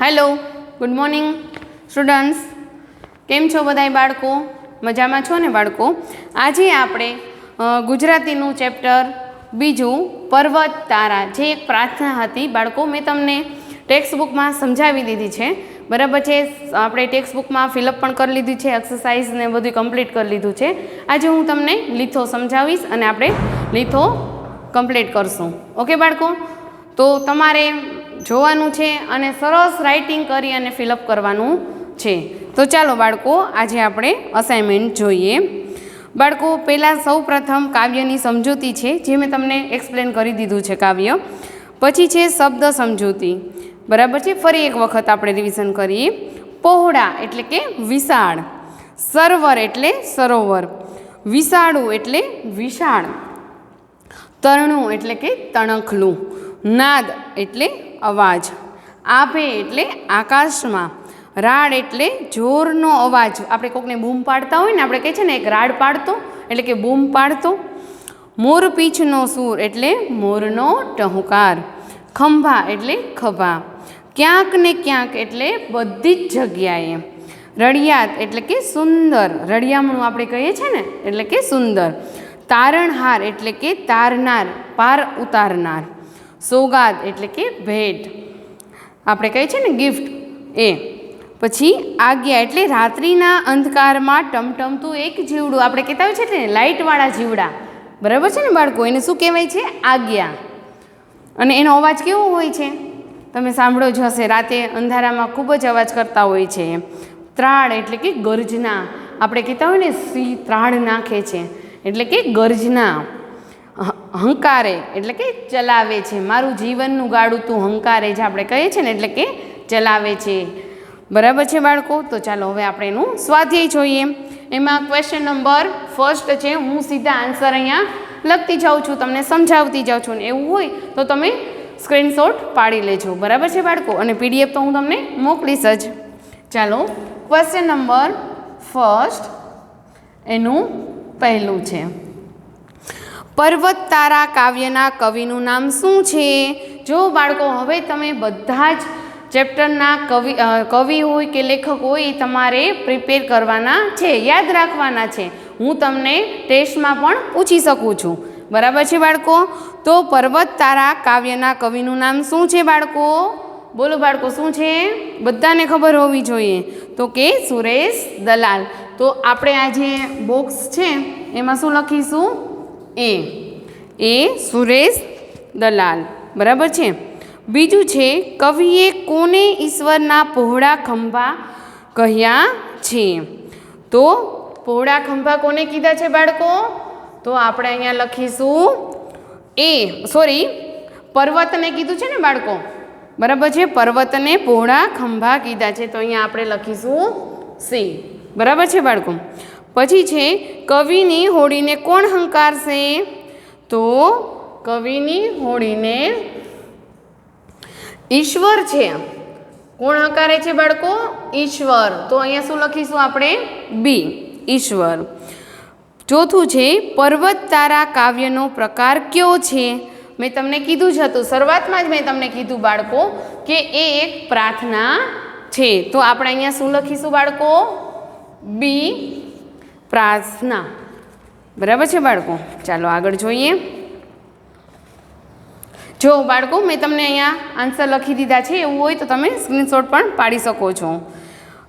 Hello, good morning students. કેમ છો બધાય બાળકો? મજામાં છો ને બાળકો? આજે આપણે ગુજરાતીનું ચેપ્ટર બીજું પર્વત તારા, જે એક પ્રાર્થના હતી બાળકો, મેં તમને ટેક્સ્ટબુકમાં સમજાવી દીધી છે. બરાબર છે? આપણે ટેક્સ્ટબુકમાં ફિલઅપ પણ કરી લીધી છે, એક્સરસાઇઝ ને બધું કમ્પ્લીટ કરી લીધું છે. આજે હું તમને લીથો સમજાવીશ અને આપણે લીથો કમ્પ્લીટ કરશું. ઓકે બાળકો? તો તમારે જોવાનું છે અને સરસ રાઇટિંગ કરી અને ફિલઅપ કરવાનું છે. તો ચાલો બાળકો, આજે આપણે અસાઇનમેન્ટ જોઈએ. બાળકો, પહેલાં સૌ પ્રથમ કાવ્યની સમજૂતી છે, જે મેં તમને એક્સપ્લેન કરી દીધું છે કાવ્ય. પછી છે શબ્દ સમજૂતી. બરાબર છે? ફરી એક વખત આપણે રિવિઝન કરીએ. પહોળા એટલે કે વિશાળ, સરોવર એટલે સરોવર, વિશાળું એટલે વિશાળ, તરણું એટલે કે તણખલું, નાદ એટલે અવાજ, આભે એટલે આકાશમાં, રાડ એટલે જોરનો અવાજ. આપણે કોકને બૂમ પાડતા હોય ને, આપણે કહે છે ને એક રાડ પાડતો, એટલે કે બૂમ પાડતો. મોરપીંછનો સૂર એટલે મોરનો ટહુકાર, ખંભા એટલે ખભા, ક્યાંક ને ક્યાંક એટલે બધી જ જગ્યાએ, રળિયાત એટલે કે સુંદર, રળિયામણું આપણે કહીએ છીએ ને, એટલે કે સુંદર, તારણહાર એટલે કે તારનાર, પાર ઉતારનાર, સોગાદ એટલે કે ભેટ, આપણે કહીએ છીએ ને ગિફ્ટ એ. પછી આજ્ઞા એટલે રાત્રિના અંધકારમાં ટમટમતું એક જીવડું, આપણે કહેતા હોય છે ને લાઇટવાળા જીવડા. બરાબર છે ને બાળકો? એને શું કહેવાય છે? આજ્ઞા. અને એનો અવાજ કેવો હોય છે? તમે સાંભળો જ હશે, રાતે અંધારામાં ખૂબ જ અવાજ કરતા હોય છે. ત્રાળ એટલે કે ગર્જના, આપણે કહેતા હોય ને સિંહ ત્રાળ નાખે છે, એટલે કે ગર્જના. હંકારે એટલે કે ચલાવે છે, મારું જીવનનું ગાડું તું હંકારે છે, આપણે કહીએ છીએ ને, એટલે કે ચલાવે છે. બરાબર છે બાળકો? તો ચાલો હવે આપણે એનું સ્વાધ્યાય જોઈએ. એમાં ક્વેશ્ચન નંબર ફર્સ્ટ છે. હું સીધા આન્સર અહીંયા લખતી જાઉં છું, તમને સમજાવતી જાઉં છું, ને એવું હોય તો તમે સ્ક્રીનશોટ પાડી લેજો. બરાબર છે બાળકો? અને પીડીએફ તો હું તમને મોકલીશ જ. ચાલો, ક્વેશ્ચન નંબર ફર્સ્ટ, એનું પહેલું છે, પર્વત તારા કાવ્યના કવિનું નામ શું છે? જો બાળકો, હવે તમે બધા જ ચેપ્ટરના કવિ હોય કે લેખક હોય એ તમારે પ્રિપેર કરવાના છે, યાદ રાખવાના છે. હું તમને ટેસ્ટમાં પણ પૂછી શકું છું. બરાબર છે બાળકો? તો પર્વત તારા કાવ્યના કવિનું નામ શું છે બાળકો? બોલો બાળકો, શું છે? બધાને ખબર હોવી જોઈએ. તો કે સુરેશ દલાલ. તો આપણે આ જે બોક્સ છે એમાં શું લખીશું? એ સુરેશ દલાલ. બરાબર છે? બીજું છે, કવિએ કોને ઈશ્વરના પહોળા ખંભા કહ્યા છે? તો પહોળા ખંભા કોને કીધા છે બાળકો? તો આપણે અહીંયા લખીશું પર્વતને કીધું છે ને બાળકો. બરાબર છે? પર્વતને પહોળા ખંભા કીધા છે, તો અહીંયા આપણે લખીશું સી. બરાબર છે બાળકો? પછી છે, કવિની હોડીને કોણ હંકારશે? તો કવિની હોડીને ઈશ્વર છે. કોણ હંકારે છે બાળકો? ઈશ્વર. તો અહીંયા શું લખીશું આપણે? બી, ઈશ્વર. ચોથું છે, પર્વત તારા કાવ્યનો પ્રકાર કયો છે? મેં તમને કીધું જ હતું, શરૂઆતમાં જ મેં તમને કીધું બાળકો કે એ એક પ્રાર્થના છે. તો આપણે અહીંયા શું લખીશું બાળકો? બી, પ્રાર્થના. બરાબર છે બાળકો? ચાલો આગળ જોઈએ. જો બાળકો, મેં તમને અહીંયા આન્સર લખી દીધા છે, એવું હોય તો તમે સ્ક્રીનશોટ પણ પાડી શકો છો.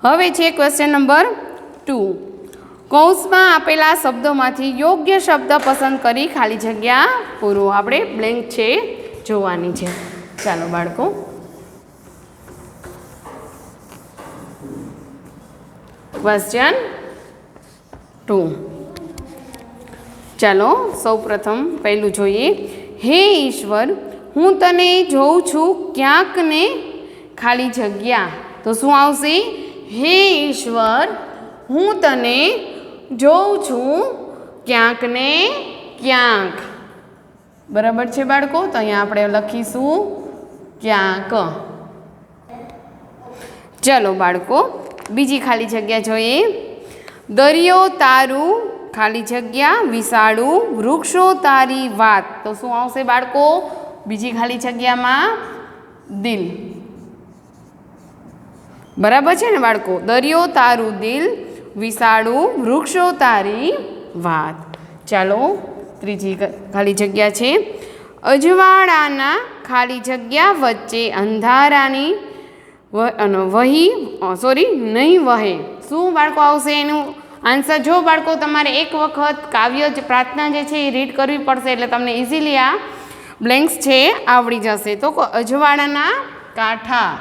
હવે છે ક્વેશ્ચન નંબર 2. કૌંસમાં આપેલા શબ્દોમાંથી યોગ્ય શબ્દ પસંદ કરી ખાલી જગ્યા પૂરો. આપણે બ્લેન્ક છે જોવાની છે. ચાલો બાળકો, ક્વેશ્ચન 2. ચાલો સૌ પ્રથમ પહેલું જોઈએ. હે ઈશ્વર, હું તને જોઉં છું ક્યાંક ને ખાલી જગ્યા. તો શું આવશે? હે ઈશ્વર, હું તને જોઉં છું ક્યાંક ને ક્યાંક. બરાબર છે બાળકો? તો અહીંયા આપણે લખીશું ક્યાંક. ચલો બાળકો, બીજી ખાલી જગ્યા જોઈએ. દરિયો તારું ખાલી જગ્યા વિશાળું, વૃક્ષો તારી વાત. તો શું આવશે બાળકો? બીજી ખાલી જગ્યામાં દિલ. બરાબર છે ને બાળકો? દરિયો તારું દિલ, વિસાડું વૃક્ષો તારી વાત. ચાલો ત્રીજી ખાલી જગ્યા છે. અજવાળાના ખાલી જગ્યા વચ્ચે અંધારાની નહીં વહે. શું બાળકો આવશે એનું આન્સર? જો બાળકો તમારે એક વખત કાવ્ય પ્રાર્થના જે છે એ રીડ કરવી પડશે એટલે તમને ઇઝીલી આ બ્લેન્ક્સ છે આવડી જશે. તો અજવાળાના કાંઠા.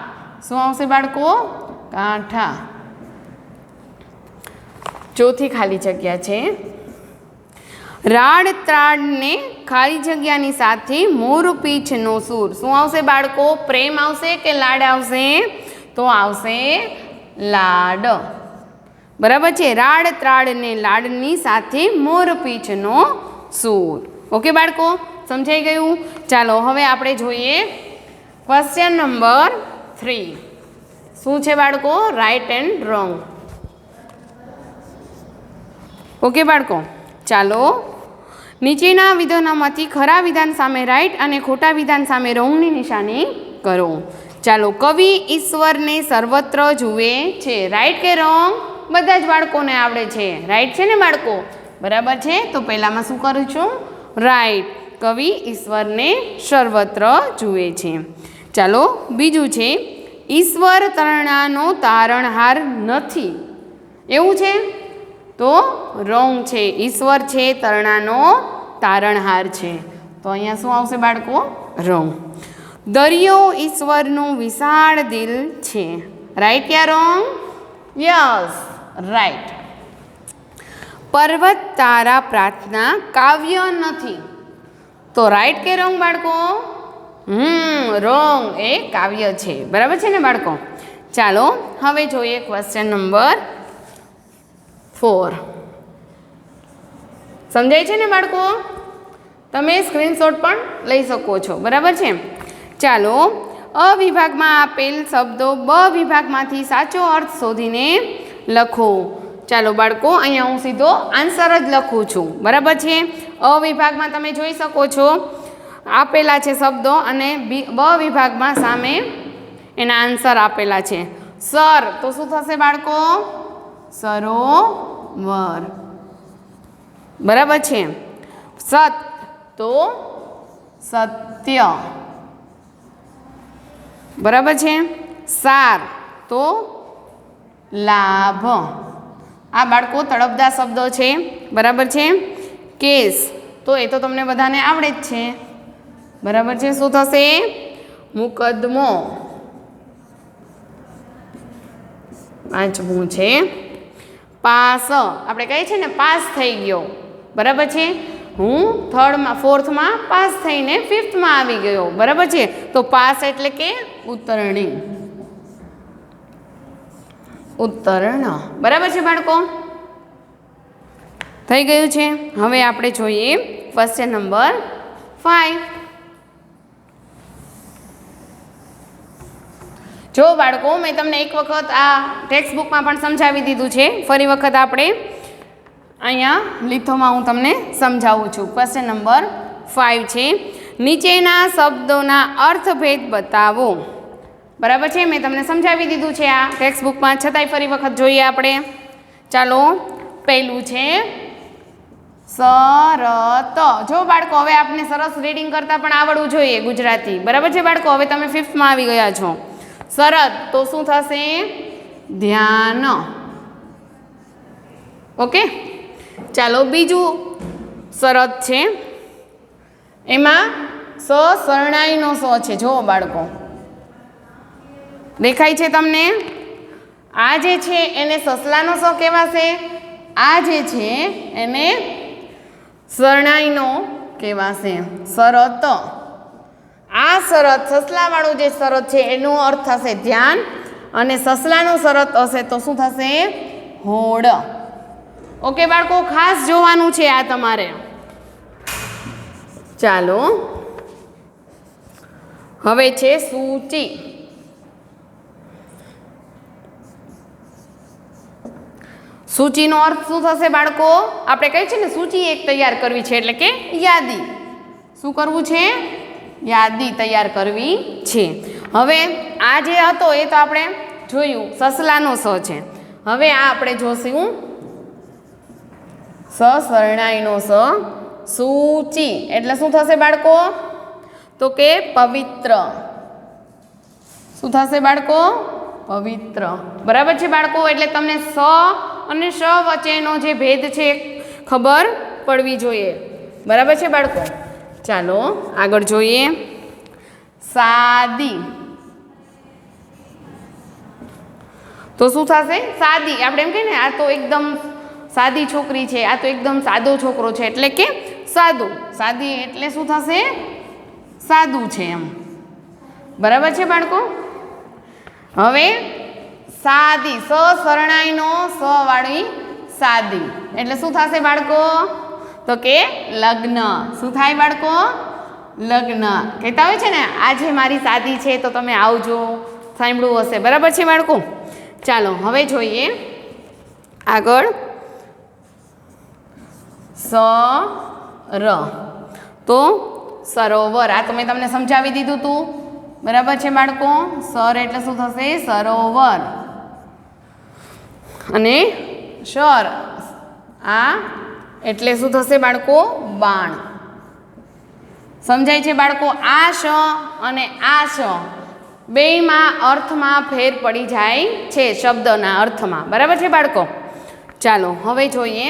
શું આવશે બાળકો? કાંઠા. ચોથી ખાલી જગ્યા છે. રાડ ત્રાડને ખાલી જગ્યાની સાથે મોરપીંછનો સૂર. શું આવશે બાળકો? પ્રેમ આવશે કે લાડ આવશે? તો આવશે લાડ. બરાબર છે? રાડ ત્રાડને લાડની સાથે મોરપીંછનો સૂર. ઓકે બાળકો, સમજાઈ ગયું? ચાલો હવે આપણે જોઈએ ક્વેશ્ચન નંબર 3. શું છે બાળકો? Write and wrong. ઓકે બાળકો, ચાલો નીચેના વિધાનોમાંથી ખરા વિધાન સામે રાઈટ અને ખોટા વિધાન સામે રોંગની નિશાની કરો. ચાલો, કવિ ઈશ્વરને સર્વત્ર જુએ છે. રાઈટ કે રોંગ? બધા જ બાળકોને આવડે છે. રાઈટ છે ને બાળકો? બરાબર છે. તો પહેલામાં શું કરું છું? રાઈટ. કવિ ઈશ્વરને સર્વત્ર જુએ છે. ચાલો બીજું છે, ઈશ્વર તરણાનો તારણહાર નથી. એવું છે? તો રોંગ છે. ઈશ્વર છે તરણાનો તારણહાર છે. તો અહીંયા શું આવશે બાળકો? રોંગ. દરિયો ઈશ્વરનું વિશાળ દિલ છે. રાઈટ યા રોંગ? Yes, right. પર્વત તારા પ્રાર્થના કાવ્ય નથી. તો રાઈટ કે રોંગ બાળકો? રોંગ. એ કાવ્ય છે. બરાબર છે ને બાળકો? ચાલો હવે જોઈએ ક્વેશ્ચન નંબર 4. સમજાય છે ને બાળકો? તમે સ્ક્રીનશોટ પણ લઈ શકો છો. બરાબર છે? ચાલો, અ વિભાગમાં આપેલ શબ્દો બ વિભાગમાંથી સાચો અર્થ શોધીને લખો. ચાલો બાળકો, અહીંયા હું સીધો આન્સર જ લખું છું. બરાબર છે? અ વિભાગમાં તમે જોઈ શકો છો આપેલા છે શબ્દો અને બ વિભાગમાં સામે એના આન્સર આપેલા છે. સર તો શું થશે બાળકો? સરોવર. બરાબર છે? સત તો સત્ય. બરાબર છે? સાર તો લાભ. આ બાળકો તળપદા શબ્દો છે. બરાબર છે? કેસ તો એ તો તમને બધાને આવડે જ છે. બરાબર છે? શું થશે? મુકદ્દમો. પાંચમું છે પાસ. આપણે કહીએ છીએ ને પાસ થઈ ગયો. બરાબર છે? હું ફોર્થમાં પાસ થઈને 5થમાં આવી ગયો. બરાબર છે? તો પાસ એટલે કે ઉત્તરણી. ઉત્તરણ. બરાબર છે બાળકો? થઈ ગયું છે. હવે આપણે જોઈએ ક્વેશ્ચન નંબર 5. જો બાળકો, મેં તમને એક વખત આ ટેક્સ્ટ બુકમાં પણ સમજાવી દીધું છે. ફરી વખત આપણે અહીંયા લીથોમાં હું તમને સમજાવું છું. ક્વેશ્ચન નંબર 5 છે, નીચેના શબ્દોના અર્થભેદ બતાવો. બરાબર છે? મેં તમને સમજાવી દીધું છે આ ટેક્સ્ટ બુકમાં, છતાંય ફરી વખત જોઈએ આપણે. ચાલો, પહેલું છે શરત. જો બાળકો, હવે આપને સરસ રીડિંગ કરતાં પણ આવડવું જોઈએ ગુજરાતી. બરાબર છે બાળકો? હવે તમે 5થમાં આવી ગયા છો. શરત તો શું થશે? ધ્યાન. ઓકે, ચાલો બીજું શરત છે, એમાં શરણાઈનો સ છે. જો બાળકો, દેખાય છે તમને? આ જે છે એને સસલાનો સ કહેવાશે, આ જે છે એને શરણાઈનો કહેવાશે. શરત. આ શરત, સસલાવાળું જે શરત છે એનો અર્થ થશે ધ્યાન, અને સસલાનો શરત હશે તો શું થશે? હોડ. ઓકે બાળકો, ખાસ જોવાનું છે આ તમારે. ચાલો, હવે છે સૂચિ. સૂચિનો અર્થ શું થશે બાળકો? આપણે કહીએ છીએ ને સૂચિ એક તૈયાર કરવી છે, એટલે કે યાદી. શું કરવું છે? યાદી તૈયાર કરવી છે. હવે આ જે હતો એ તો આપણે જોયું સસલાનો સ છે. હવે આ આપણે જોશું સ શરણાઈનો સ સૂચિ એટલે શું થશે બાળકો? તો કે પવિત્ર. શું થશે બાળકો? પવિત્ર. બરાબર છે બાળકો? એટલે તમને સ અને શ વચ્ચેનો જે ભેદ છે ખબર પડવી જોઈએ. બરાબર છે બાળકો? ચાલો આગળ જોઈએ. સાદી. તો શું થશે? સાદી. આપણે એમ કહીએ ને આ તો એકદમ સાદી છોકરી છે, આ તો એકદમ સાદો છોકરો છે, એટલે કે સાદું. સાદી એટલે શું થશે? સાદું છે એમ. બરાબર છે બાળકો? હવે સાદી સ શરણાઈનો સ વાળી સાદી એટલે શું થશે બાળકો? તો કે લગ્ન. શું થાય બાળકો? લગ્ન. કહેતા હોય છે ને આજે મારી સાદી છે તો તમે આવજો, સાંભળ્યું હશે. બરાબર છે બાળકો? ચાલો હવે જોઈએ આગળ. સર તો સરોવર. આ તો મેં તમને સમજાવી દીધું હતું. બરાબર છે બાળકો? સર એટલે શું થશે? સરોવર. અને શર આ એટલે શું થશે બાળકો? બાણ. સમજાય છે બાળકો? આ શ અને આ શ બેયમાં અર્થમાં ફેર પડી જાય છે, શબ્દના અર્થમાં. બરાબર છે બાળકો? ચાલો હવે જોઈએ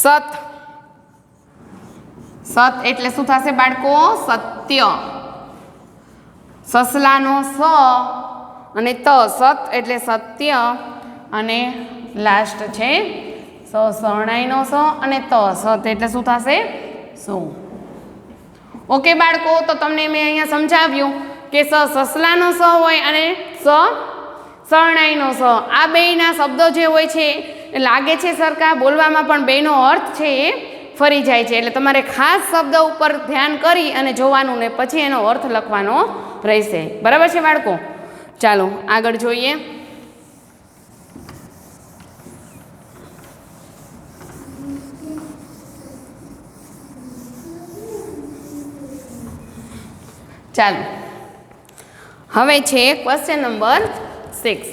સત. સત એટલે શું થશે બાળકો? સત્ય. સસલાનો સ અને ત. સત એટલે સત્ય અને લાસ્ટ છે સ શરણાઈનો સ અને ત. સત એટલે શું થશે? શું. ઓકે બાળકો? તો તમને મેં અહીંયા સમજાવ્યું કે સસલાનો સ હોય અને સ શરણાઈનો સ. આ બેયના શબ્દો જે હોય છે એ લાગે છે સરખા, બોલવામાં પણ બેયનો અર્થ છે એ ફરી જાય છે. એટલે તમારે ખાસ શબ્દ ઉપર ધ્યાન કરી અને જોવાનું ને પછી એનો અર્થ લખવાનો રહેશે. બરાબર છે બાળકો? ચાલો આગળ જોઈએ. ચાલો હવે છે ક્વેશ્ચન નંબર 6.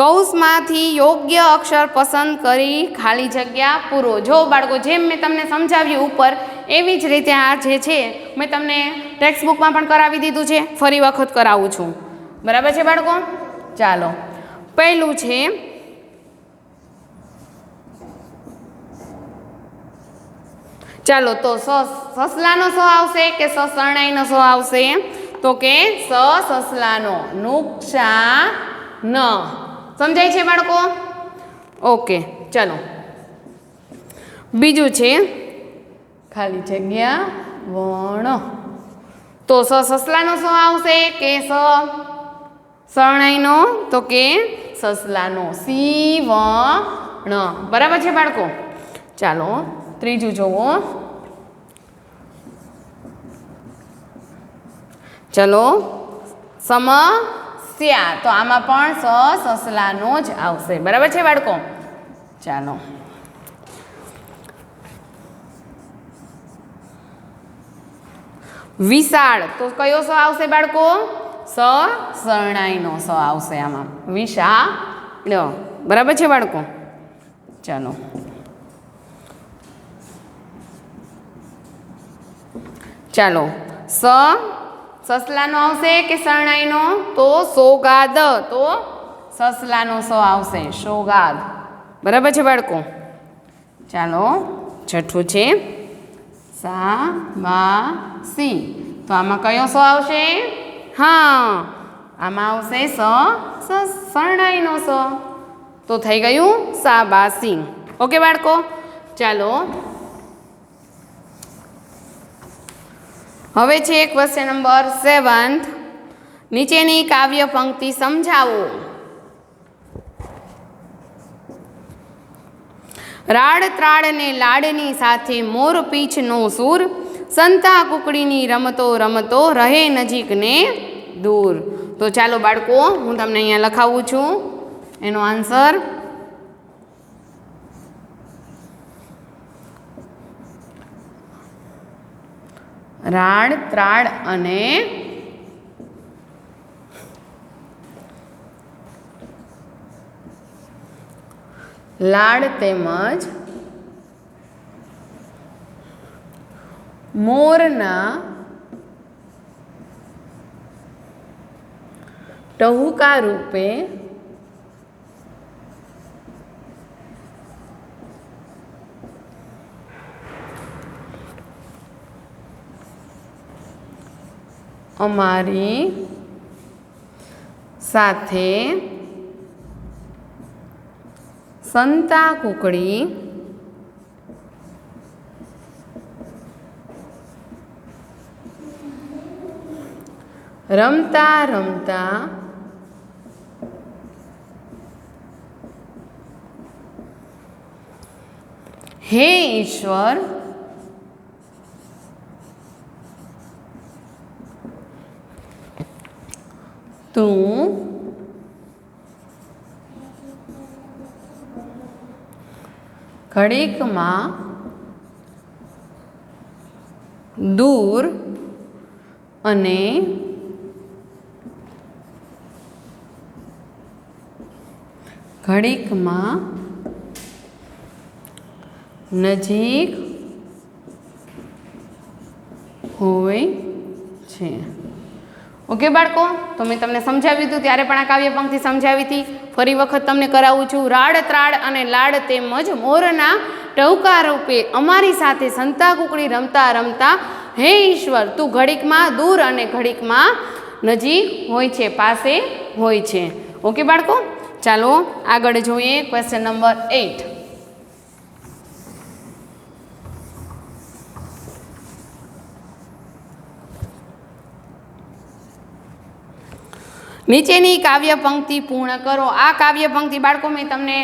કૌંસમાંથી યોગ્ય અક્ષર પસંદ કરી ખાલી જગ્યા પૂરો. જો બાળકો જેમ મેં તમને સમજાવ્યું ઉપર એવી જ રીતે આ જે છે મેં તમને ટેક્સ્ટબુકમાં પણ કરાવી દીધું છે, ફરી વખત કરાવું છું. બરાબર છે બાળકો? ચાલો પહેલું છે ચાલો તો સસલાનો સ આવશે કે શરણાઈનો સ આવશે? તો કે સસલાનો. નુકસાન. સમજાય છે બાળકો? ઓકે ચાલો બીજું છે ખાલી જગ્યા વણ. તો સસલાનો સ આવશે કે શરણાઈનો? તો કે સસલાનો. સીવણ. બરાબર છે બાળકો? ચાલો ત્રીજું જોવો. ચલો સમસ્યા. તો આમાં પણ સસલાનો જ આવશે. બરાબર છે બાળકો? ચાલો વિશાળ. તો કયો સ આવશે બાળકો? શરણાઈનો સ આવશે આમાં. વિશાળ. બરાબર છે બાળકો? ચાલો ચાલો સસલાનો આવશે કે શરણાઈનો? તો સોગાદ. તો સસલાનો સ આવશે. સોગાદ. બરાબર છે બાળકો? ચાલો છઠ્ઠું છે શાબાશી. તો આમાં કયો સ આવશે? હા આમાં આવશે શરણાઈનો સ. તો થઈ ગયું શાબાશી. ઓકે બાળકો? ચાલો હવે છે ક્વેશ્ચન નંબર 7. નીચેની કાવ્ય પંક્તિ સમજાવો. રાડ ત્રાડ ને લાડની સાથે મોર પીંછનો સૂર, સંતા કુકડીની રમતો રમતો રહે નજીક ને દૂર. તો ચાલો બાળકો હું તમને અહીંયા લખાવું છું એનો આન્સર. રાડ ત્રાડ અને લાડ તેમજ મોરના ટહુકા રૂપે અમારી સાથે સંતા કુકડી રમતા રમતા હે ઈશ્વર તું ઘડીકમાં દૂર અને ઘડીકમાં નજીક હોય છે. ઓકે બાળકો, તો મેં તમને સમજાવ્યું હતું ત્યારે પણ આ કાવ્ય પંક્તિ સમજાવી હતી. ફરી વખત તમને કરાવું છું. રાડ ત્રાડ અને લાડ તેમજ મોરના ટહુકા રૂપે અમારી સાથે સંતા કુકડી રમતા રમતા હે ઈશ્વર તું ઘડીકમાં દૂર અને ઘડીકમાં નજીક હોય છે, પાસે હોય છે. ઓકે બાળકો, ચાલો આગળ જોઈએ ક્વેશ્ચન નંબર 8. નીચેની કાવ્ય પંક્તિ પૂર્ણ કરો. આ કાવ્ય પંક્તિ બાળકો મેં તમને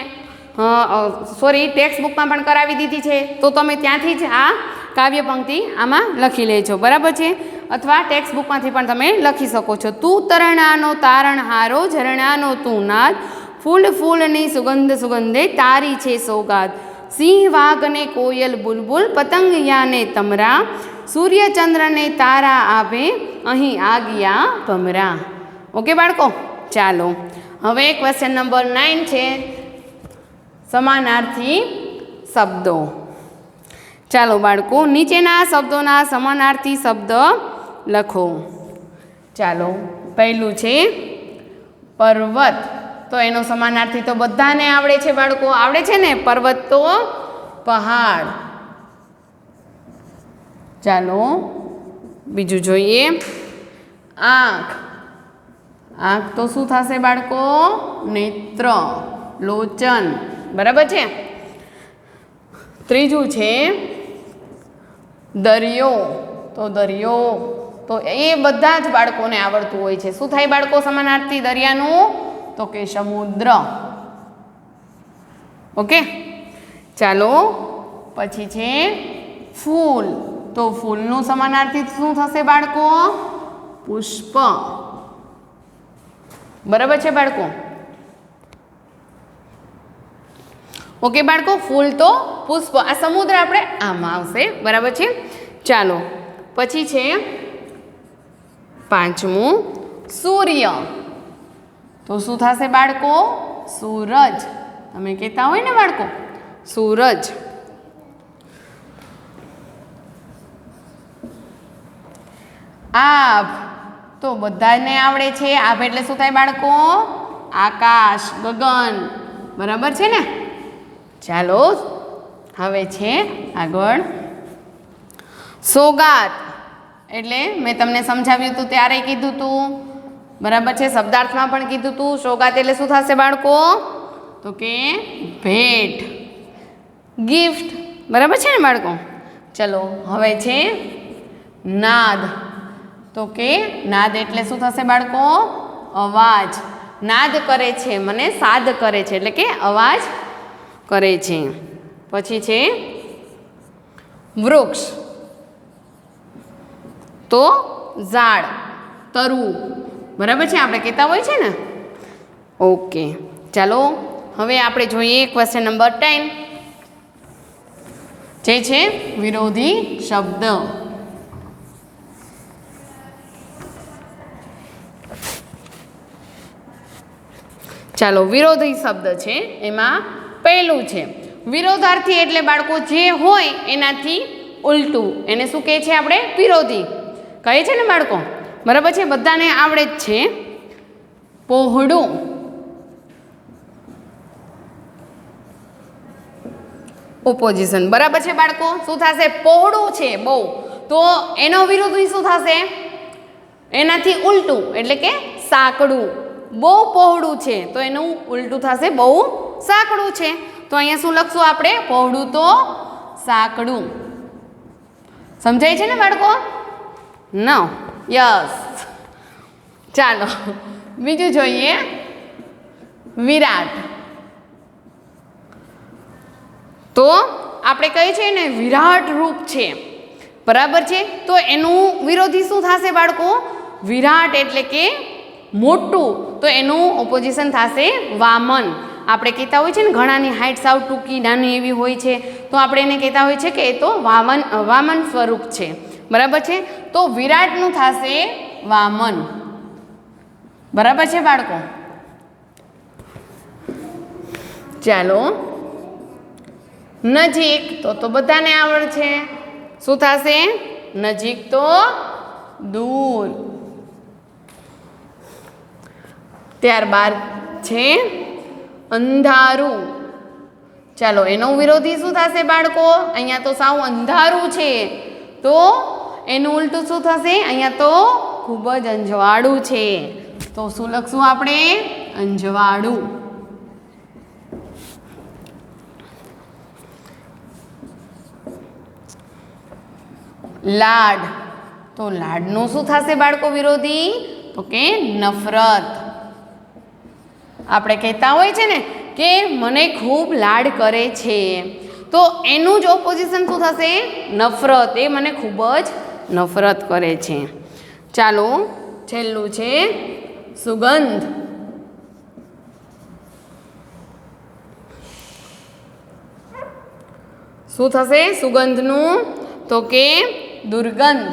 ટેક્સ્ટ બુકમાં પણ કરાવી દીધી છે, તો તમે ત્યાંથી જ આ કાવ્ય પંક્તિ આમાં લખી લેજો, બરાબર છે? અથવા ટેક્સ્ટ બુકમાંથી પણ તમે લખી શકો છો. તું તરણાનો તારણહારો, ઝરણાનો તું નાદ, ફૂલ ફૂલની સુગંધ સુગંધે તારી છે સોગાદ, સિંહ વાઘ ને કોયલ બુલબુલ, પતંગિયાને તમરા, સૂર્યચંદ્રને તારા આભે, અહીં આગિયા ભમરા. ઓકે બાળકો, ચાલો હવે ક્વેશ્ચન નંબર 9 છે સમાનાર્થી શબ્દો. ચાલો બાળકો, નીચેના શબ્દોના સમાનાર્થી શબ્દ લખો. ચાલો, પહેલું છે પર્વત. તો એનો સમાનાર્થી તો બધાને આવડે છે બાળકો, આવડે છે ને? પર્વત તો પહાડ. ચાલો બીજું જોઈએ. આંખ. આંખ તો શું થશે બાળકો? નેત્ર, લોચન, બરાબર છે? ત્રીજું છે દરિયો. તો દરિયો તો એ બધા જ બાળકોને આવડતું હોય છે. શું થાય બાળકો સમાનાર્થી દરિયાનું? તો કે સમુદ્ર. ઓકે, ચાલો પછી છે ફૂલ. તો ફૂલનું સમાનાર્થી શું થશે બાળકો? પુષ્પ. બરાબર છે બાળકો? ઓકે બાળકો, ફૂલ તો પુષ્પ. આ સમુદ્ર આપણે આમાં આવશે, બરાબર છે? ચાલો પછી છે પાંચમું સૂર્ય. તો શું થશે બાળકો? સૂરજ. તમે કહેતા હોય ને બાળકો, સૂરજ. આભ. તો બધાને આવડે છે. આભ એટલે શું થાય બાળકો? આકાશ, ગગન, બરાબર છે ને? ચાલો હવે છે આગળ સોગાત. એટલે મેં તમને સમજાવ્યું હતું ત્યારે કીધું હતું, બરાબર છે? શબ્દાર્થમાં પણ કીધું હતું. સોગાત એટલે શું થશે બાળકો? તો કે ભેટ, ગિફ્ટ, બરાબર છે ને બાળકો? ચલો હવે છે નાદ. તો કે નાદ એટલે શું થશે બાળકો? અવાજ. નાદ કરે છે મને સાદ કરે છે, એટલે કે અવાજ કરે છે. પછી છે વૃક્ષ. તો ઝાડ, તરવું, બરાબર છે? આપણે કહેતા હોય છે ને. ઓકે, ચાલો હવે આપણે જોઈએ ક્વેશ્ચન નંબર 10, જે છે વિરોધી શબ્દ. ચાલો વિરોધી શબ્દ છે એમાં પહેલું છે વિરોધાર્થી, એટલે બાળકો જે હોય એનાથી ઉલટું, એને શું કહે છે આપણે? વિરોધી કહે છે ને બાળકો, બરાબર છે, બધાને આવડે જ છે. પહોળું, ઓપોઝિશન, બરાબર છે બાળકો. શું થશે? પહોળું છે બહુ, તો એનો વિરોધી શું થશે? એનાથી ઉલટું, એટલે કે સાંકડું. બહુ પહોળું છે તો એનું ઉલટું થશે બહુ સાંકડું છે. તો અહીંયા શું લખશું આપણે? પહોળું તો સાંકડું. સમજાય છે ને બાળકો? ન? યસ. ચાલો બીજું જોઈએ. વિરાટ, તો આપણે કહીએ છીએ ને વિરાટ રૂપ છે, બરાબર છે, તો એનું વિરોધી શું થશે બાળકો? વિરાટ એટલે કે મોટું, તો એનું ઓપોઝિશન થશે વામન. આપણે કહેતા હોય છે ને ઘણાની હાઇટ સાવ ટૂંકી નાની એવી હોય છે, તો આપણે એને કહેતા હોય છે કે એ તો વામન સ્વરૂપ છે, બરાબર છે. તો વિરાટનું થશે વામન, બરાબર છે બાળકો. ચાલો નજીક, તો બધાને આવડે છે. શું થશે? નજીક તો દૂર. ત્યારબાદ છે અંધારું. ચાલો એનો વિરોધી શું થશે બાળકો? અહીંયા તો સાવ અંધારું છે, તો એનું ઉલટું શું થશે? અહીંયા તો ખૂબ જ અંજવાળું છે, તો શું લખશું આપણે? અંજવાળું. લાડ, તો લાડનું શું થશે બાળકો વિરોધી? તો કે નફરત. આપણે કહેતા હોય છે ને કે મને ખૂબ લાડ કરે છે, તો એનું જ ઓપોઝિશન શું થશે? નફરત. એ મને ખૂબ જ નફરત કરે છે. ચાલો છેલ્લું છે સુગંધ. શું થશે સુગંધનું? તો કે દુર્ગંધ.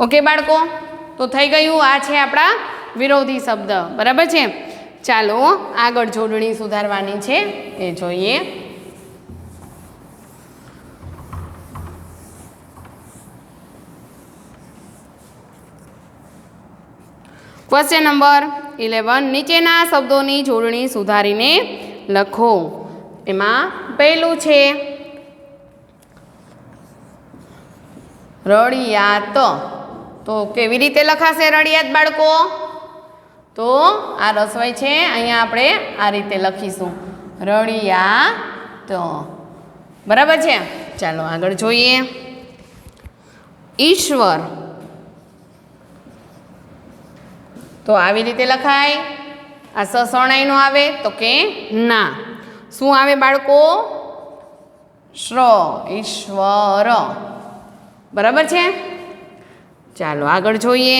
ઓકે બાળકો, તો થઈ ગયું. આ છે આપણા વિરોધી શબ્દ, બરાબર છે. ચાલો આગળ જોડણી સુધારવાની છે એ જોઈએ. ક્વેશ્ચન નંબર 11, નીચેના શબ્દોની જોડણી સુધારીને લખો. એમાં પહેલું છે રળિયાત. તો કેવી રીતે લખાશે રળિયાત બાળકો? તો આ રસોઈ છે, અહીંયા આપણે આ રીતે લખીશું રળિયાત, બરાબર છે. ચાલો આગળ જોઈએ. ઈશ્વર, તો આવી રીતે લખાય. આ સસણાઈનો આવે તો કે ના. શું આવે બાળકો? ઈશ્વર, બરાબર છે. ચાલો આગળ જોઈએ.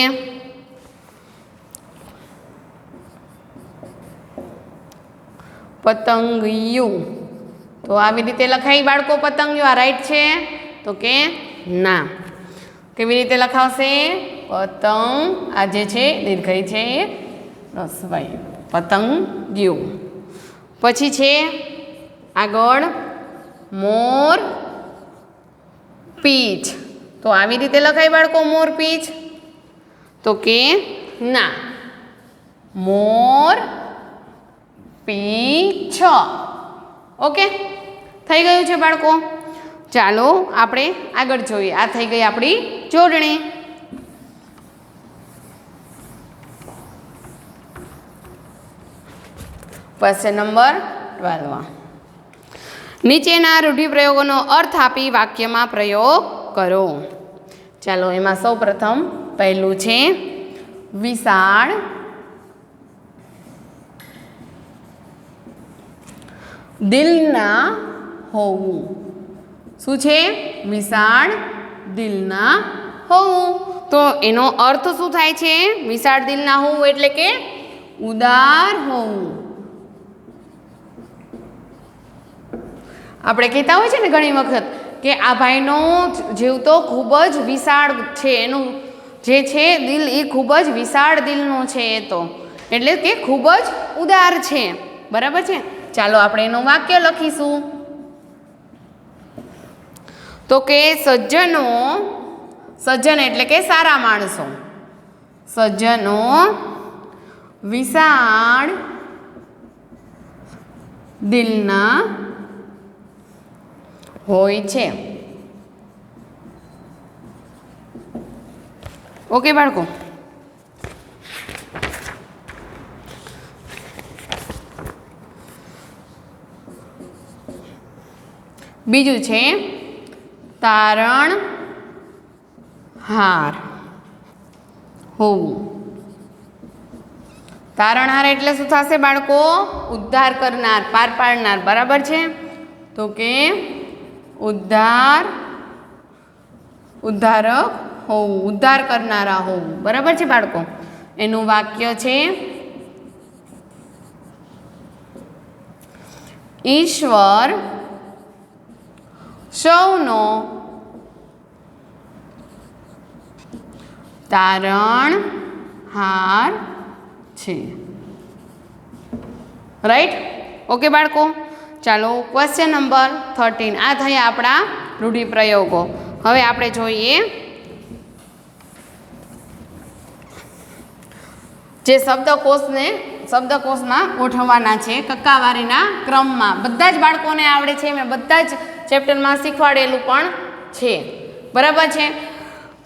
પતંગિયું, તો આવી રીતે લખાય બાળકો પતંગિયું. આ રાઈટ છે તો કે ના. કેવી રીતે લખાવશે? પતંગ, આ જે છે દીર્ઘઈ છે એ રસવાઈ, પતંગિયું. પછી છે આગળ મોર પીંછ, તો આવી રીતે લખાય બાળકો મોર પીંછ? તો કે ના, મોર પીંછ. ઓકે, થઈ ગયું છે બાળકો. ચાલો આપણે આગળ જોઈએ. આ થઈ ગઈ આપણી જોડણી. ક્વેશ્ચન નંબર 12, નીચેના રૂઢિપ્રયોગોનો અર્થ આપી વાક્યમાં પ્રયોગ કરો. ચાલો એમાં સૌ પ્રથમ પહેલું છે વિશાળ. દિલના હોવું. શું છે? વિશાળ દિલના હોવું. તો એનો અર્થ શું થાય છે? વિશાળ દિલના હોવું એટલે કે ઉદાર હોવું. આપણે કહેતા હોય છે ને ઘણી વખત કે આ ભાઈનો જીવ તો ખૂબ જ વિશાળ છે, એનું જે છે દિલ એ ખૂબ જ વિશાળ દિલનું છે એ તો, એટલે કે ખૂબ જ ઉદાર છે. બરાબર છે. ચાલો આપણે એનું વાક્ય લખીશું. તો કે સજ્જનો, સજ્જન એટલે કે સારા માણસો, સજ્જનો વિશાળ દિલના હોય છે. ઓકે બાળકો, બીજું છે તારણહાર હોવું. તારણહાર એટલે શું થશે બાળકો? ઉદ્ધાર કરનાર, પાર પાડનાર. બરાબર છે. તો કે ઉદ્ધારક હોવું, ઉદ્ધાર કરનારા હોવું. બરાબર છે બાળકો. એનું વાક્ય છે ઈશ્વર સૌનો તારણહાર છે. રાઈટ? ઓકે બાળકો, ચાલો ક્વેશ્ચન નંબર 13. આ થયા આપણા રૂઢિપ્રયોગો. હવે આપણે જોઈએ જે શબ્દકોશમાં ગોઠવવાના છે કક્કાવારીના ક્રમમાં. બધા જ બાળકોને આવડે છે, મેં બધા જ ચેપ્ટરમાં શીખવાડેલું પણ છે. બરાબર છે.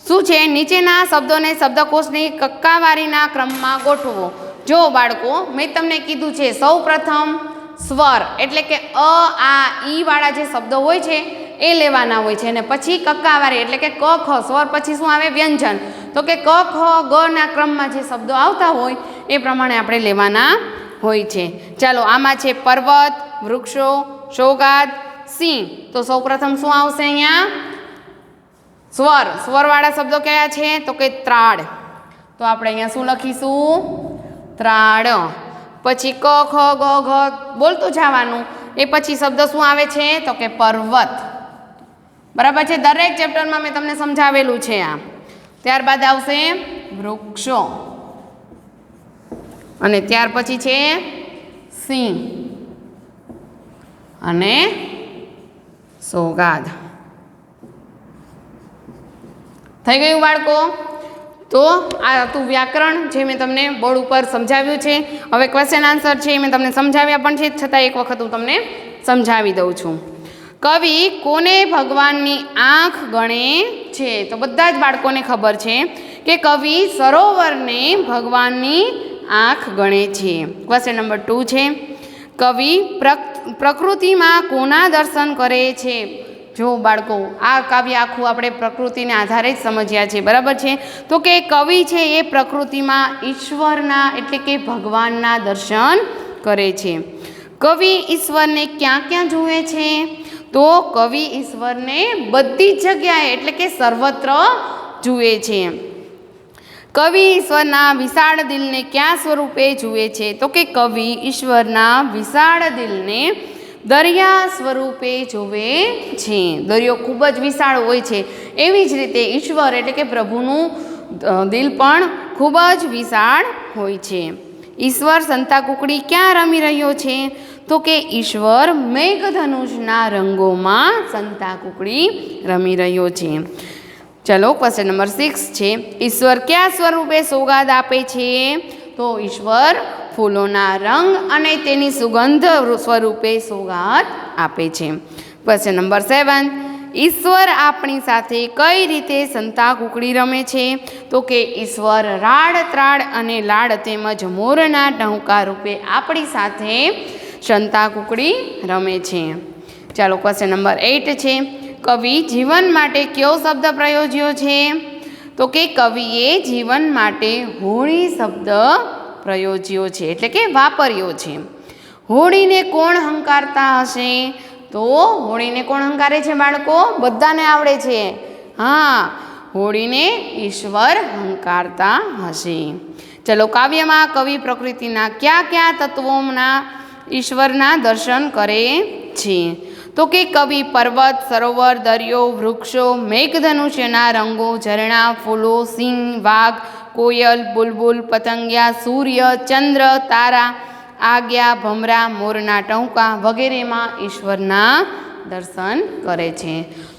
શું છે? નીચેના શબ્દોને શબ્દકોશની કક્કાવારીના ક્રમમાં ગોઠવો. જો બાળકો, મેં તમને કીધું છે સૌ પ્રથમ સ્વર એટલે કે અ, આ, ઈ વાળા જે શબ્દો હોય છે એ લેવાના હોય છે, અને પછી કક્કાવારી એટલે કે ક, ખ, સ્વર પછી શું આવે? વ્યંજન. તો કે ક, ખ, ગ ના ક્રમમાં જે શબ્દો આવતા હોય એ પ્રમાણે આપણે લેવાના હોય છે. ચાલો, આમાં છે પર્વત, વૃક્ષો, સોગાદ, સિંહ. તો સૌ પ્રથમ શું આવશે અહીંયા? સ્વર. સ્વરવાળા શબ્દો કયા છે? તો કે ત્રાડ. તો આપણે અહીંયા શું લખીશું? ત્રાડ. પછી ક, ખ, ગ, ઘ બોલતું જવાનું. એ પછી શબ્દ શું આવે છે? તો કે પર્વત. બરાબર છે. દરેક ચેપ્ટરમાં મેં તમને સમજાવેલું છે આ. ત્યારબાદ આવશે વૃક્ષો, અને ત્યાર પછી છે સિંહ અને સોગાદ. થઈ ગયું બાળકો? તો આ હતું વ્યાકરણ જે મેં તમને બોર્ડ ઉપર સમજાવ્યું છે. હવે ક્વેશ્ચન આન્સર છે એ મેં તમને સમજાવ્યા પણ છે, છતાં એક વખત હું તમને સમજાવી દઉં છું. કવિ કોને ભગવાનની આંખ ગણે છે? તો બધા જ બાળકોને ખબર છે કે કવિ સરોવરને ભગવાનની આંખ ગણે છે. ક્વેશ્ચન નંબર 2 છે, કવિ પ્રકૃતિમાં કોના દર્શન કરે છે? જો બાળકો, આ કાવ્ય આખું આપણે પ્રકૃતિને આધારે જ સમજ્યા છે. બરાબર છે. તો કે કવિ છે એ પ્રકૃતિમાં ઈશ્વરના એટલે કે ભગવાનના દર્શન કરે છે. કવિ ઈશ્વરને ક્યાં ક્યાં જુએ છે? તો કવિ ઈશ્વરને બધી જ જગ્યાએ એટલે કે સર્વત્ર જુએ છે. કવિ ઈશ્વરના વિશાળ દિલને ક્યાં સ્વરૂપે જુએ છે? તો કે કવિ ઈશ્વરના વિશાળ દિલને દરિયા સ્વરૂપે જુએ છે. દરિયો ખૂબ જ વિશાળ હોય છે, એવી જ રીતે ઈશ્વર એટલે કે પ્રભુનું દિલ પણ ખૂબ જ વિશાળ હોય છે. ઈશ્વર સંતાકુકડી ક્યાં રમી રહ્યો છે? તો કે ઈશ્વર મેઘધનુષના રંગોમાં સંતાકુકડી રમી રહ્યો છે. ચલો, ક્વેશ્ચન નંબર 6 છે, ઈશ્વર કયા સ્વરૂપે સોગાદ આપે છે? તો ઈશ્વર ફૂલોના રંગ અને તેની સુગંધ સ્વરૂપે સોગાદ આપે છે. ક્વેશ્ચન નંબર 7, ઈશ્વર આપણી સાથે કઈ રીતે સંતાકુકડી રમે છે? તો કે ઈશ્વર રાડ, ત્રાડ અને લાડ તેમજ મોરના ટહુકા રૂપે આપણી સાથે સંતાકુકડી રમે છે. ચાલો, ક્વેશ્ચન નંબર 8 છે, કવિ જીવન માટે કયો શબ્દ પ્રયોજ્યો છે? તો કે કવિએ જીવન માટે હોળી શબ્દ પ્રયોજ્યો છે એટલે કે વાપર્યો છે. હોળીને કોણ હંકારતા હશે? તો હોળીને કોણ હંકારે છે બાળકો? બધાને આવડે છે. હા, હોળીને ઈશ્વર હંકારતા હશે. ચલો, કાવ્યમાં કવિ પ્રકૃતિના કયા કયા તત્વોના ઈશ્વરના દર્શન કરે છે? તો કે કવિ પર્વત, સરોવર, દરિયો, વૃક્ષો, મેઘધનુષ્યના રંગો, ઝરણા, ફૂલો, સિંહ, વાઘ, કોયલ, બુલબુલ, પતંગિયા, સૂર્ય, ચંદ્ર, તારા, આગિયા, ભમરા, મોરના ટહુકા વગેરેમાં ઈશ્વરના દર્શન કરે છે.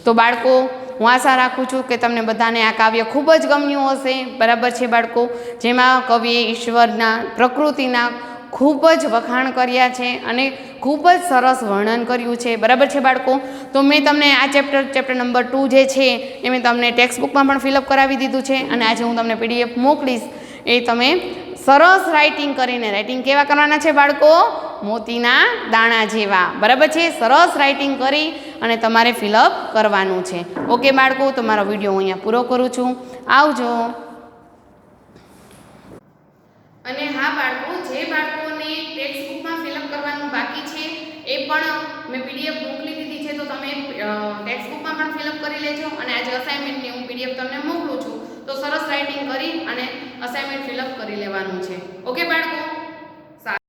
તો બાળકો, હું આશા રાખું છું કે તમને બધાને આ કાવ્ય ખૂબ જ ગમ્યું હશે. બરાબર છે બાળકો, જેમાં કવિએ ઈશ્વરના, પ્રકૃતિના ખૂબ જ વખાણ કર્યા છે અને ખૂબ જ સરસ વર્ણન કર્યું છે. બરાબર છે બાળકો, તો મેં તમને આ ચેપ્ટર નંબર 2 જે છે એ મેં તમને ટેક્સ્ટ બુકમાં પણ ફિલઅપ કરાવી દીધું છે અને આજે હું તમને PDF મોકલીશ. એ તમે સરસ રાઇટિંગ કરીને, રાઇટિંગ કેવા કરવાના છે બાળકો? મોતીના દાણા જેવા. બરાબર છે, સરસ રાઇટિંગ કરી અને તમારે ફિલઅપ કરવાનું છે. ઓકે બાળકો, તો મારો વિડીયો હું અહીંયા પૂરો કરું છું. આવજો. અને હા બાળકો, જે બાળકોને ટેક્સ્ટ બુકમાં ફિલઅપ કરવાનું બાકી છે એ પણ મેં PDF મોકલી દીધી છે, તો તમે ટેક્સ્ટ બુકમાં પણ ફિલઅપ કરી લેજો અને આજે અસાઇનમેન્ટની હું PDF તમને મોકલું છું. તો સરસ રાઇટિંગ કરી અને અસાઇનમેન્ટ ફિલઅપ કરી લેવાનું છે. ઓકે બાળકો.